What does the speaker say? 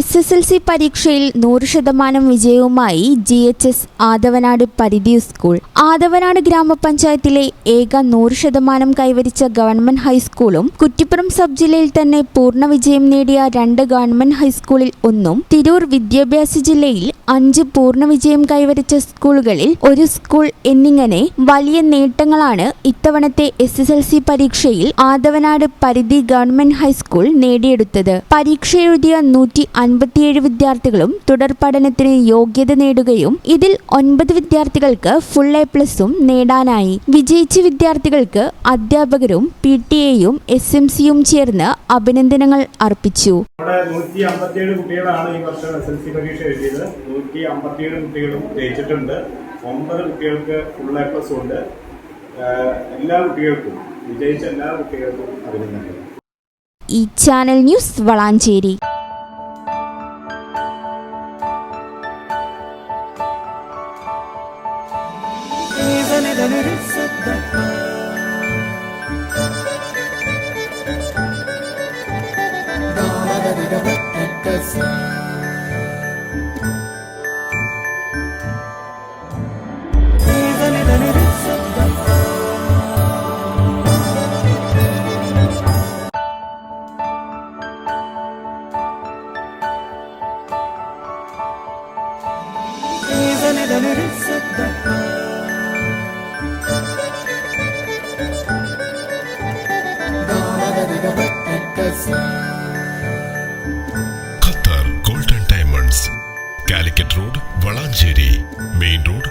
SSLC പരീക്ഷയിൽ 100% വിജയവുമായി GHS Athavanad പരിധി school. Athavanad ഗ്രാമപഞ്ചായത്തിലെ ഏക 100% കൈവരിച്ച ഗവൺമെന്റ് ഹൈസ്കൂളും കുറ്റിപ്പുറം സബ് ജില്ലയിൽ തന്നെ പൂർണ്ണ വിജയം നേടിയ 2 ഗവൺമെന്റ് ഹൈസ്കൂളിൽ ഒന്നും, തിരൂർ വിദ്യാഭ്യാസ ജില്ലയിൽ 5 പൂർണ്ണ വിജയം കൈവരിച്ച സ്കൂളുകളിൽ 1 സ്കൂൾ എന്നിങ്ങനെ വലിയ നേട്ടങ്ങളാണ് ഇത്തവണത്തെ SSLC പരീക്ഷയിൽ ആദവനാട് പരിധി ഗവൺമെന്റ് ഹൈസ്കൂൾ നേടിയെടുത്തത്. പരീക്ഷ എഴുതിയ 157 വിദ്യാർത്ഥികളും തുടർ പഠനത്തിന് യോഗ്യത നേടുകയും ഇതിൽ 9 വിദ്യാർത്ഥികൾക്ക് ഫുൾ A+ നേടാനായി. വിജയിച്ച വിദ്യാർത്ഥികൾക്ക് അധ്യാപകരും PTA-യും SMC-യും ചേർന്ന് അഭിനന്ദനങ്ങൾ അർപ്പിച്ചു. 157 കുട്ടികളാണ് ഈ വർഷം SSLC പരീക്ഷ എഴുതിയത്. 157 കുട്ടികളും ജയിച്ചിട്ടുണ്ട്. 9 കുട്ടികൾക്ക് ഫുൾ A+ ഉണ്ട്. എല്ലാ കുട്ടികൾക്കും, വിജയിച്ച എല്ലാ കുട്ടികൾക്കും അഭിനന്ദനങ്ങൾ. ഈ channel news Valanchery. Qatar golden diamonds, Calicut road, Valanchery main road,